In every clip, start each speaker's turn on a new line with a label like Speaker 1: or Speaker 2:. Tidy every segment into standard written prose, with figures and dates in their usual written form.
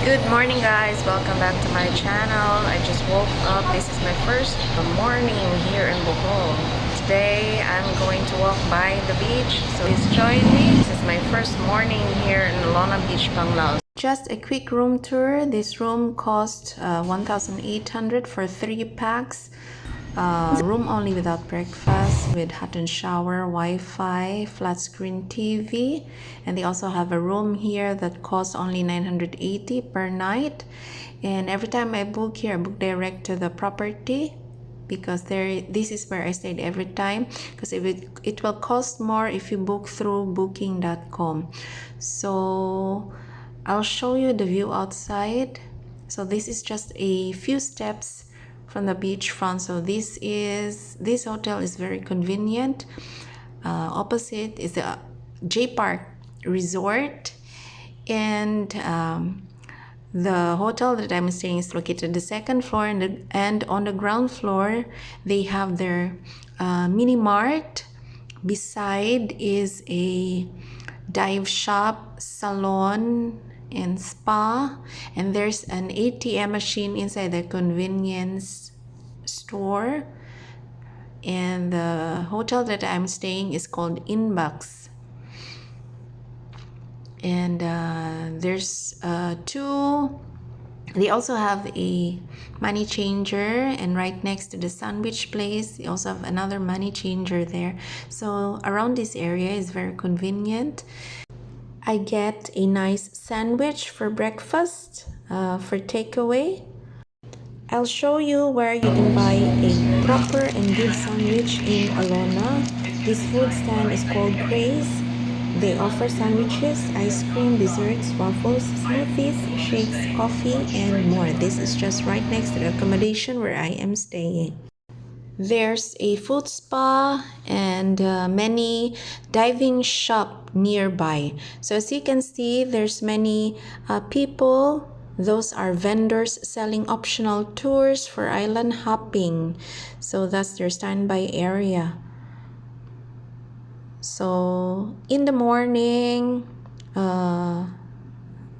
Speaker 1: Good morning guys, welcome back to my channel. I just woke up. This is my first morning here in Bohol. Today I'm going to walk by the beach, so please join me. This is my first morning here in Alona Beach, Panglao. Just a quick room tour. This room cost 1,800 for 3 packs. Room only without breakfast, with hot and shower, Wi-Fi, flat screen TV, and they also have a room here that costs only 980 per night. And every time I book here, I book direct to the property because this is where I stayed every time, because it will cost more if you book through booking.com. So I'll show you the view outside. So this is just a few steps from the beachfront. So this hotel is very convenient. Opposite is the J Park Resort, and the hotel that I'm staying is located on the second floor, and on the ground floor they have their mini mart. Beside is a dive shop, salon, and spa, and there's an ATM machine inside the convenience store. And the hotel that I'm staying is called Inbox, and there's they also have a money changer, and right next to the sandwich place they also have another money changer there. So around this area is very convenient. I get a nice sandwich for breakfast for takeaway. I'll show you where you can buy a proper and good sandwich in Alona. This food stand is called Craze. They offer sandwiches, ice cream, desserts, waffles, smoothies, shakes, coffee, and more. This is just right next to the accommodation where I am staying. There's a food spa and many diving shop nearby. So as you can see, there's many people. Those are vendors selling optional tours for island hopping. So that's their standby area. So in the morning, the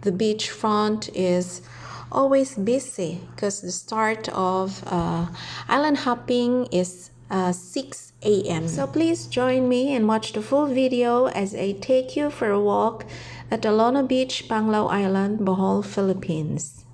Speaker 1: beachfront is always busy because the start of island hopping is 6 a.m. So please join me and watch the full video as I take you for a walk at Alona Beach, Panglao Island, Bohol, Philippines.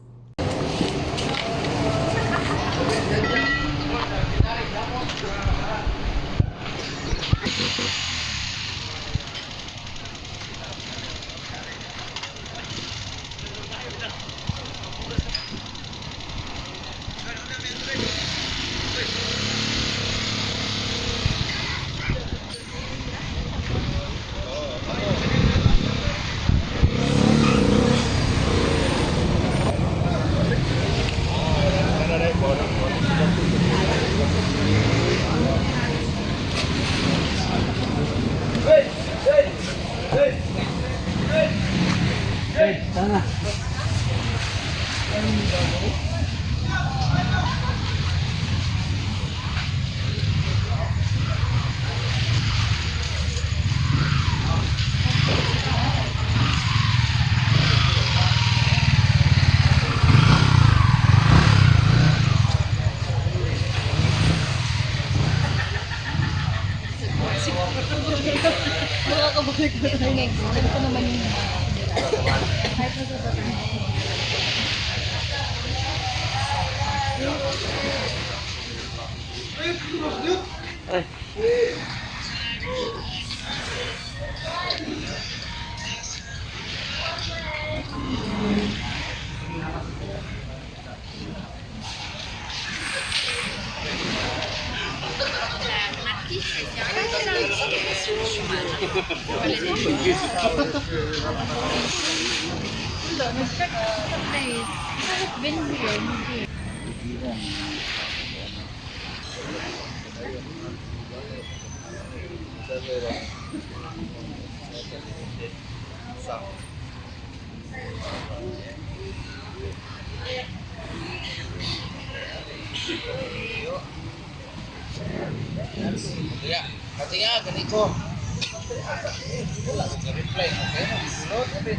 Speaker 2: Ya, katanya ganito. Wala, reply. Okay,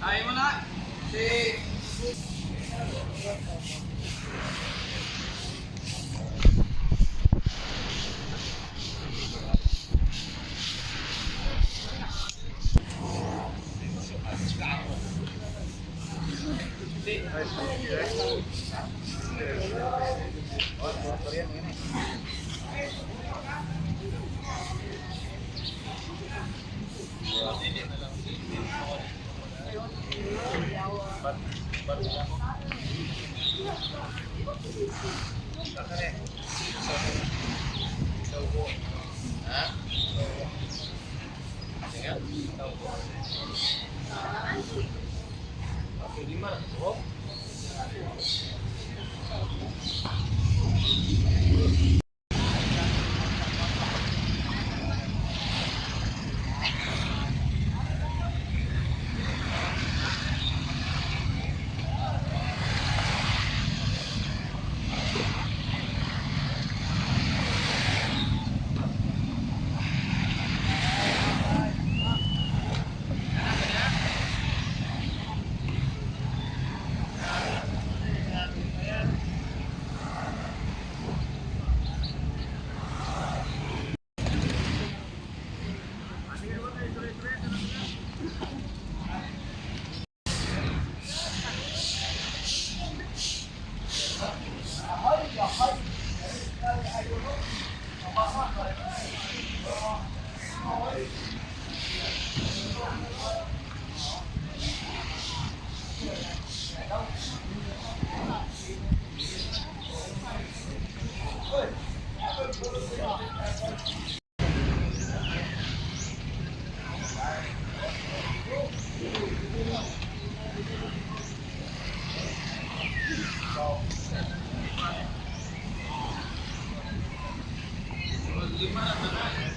Speaker 2: Ayaw mo na? Si... Gimana?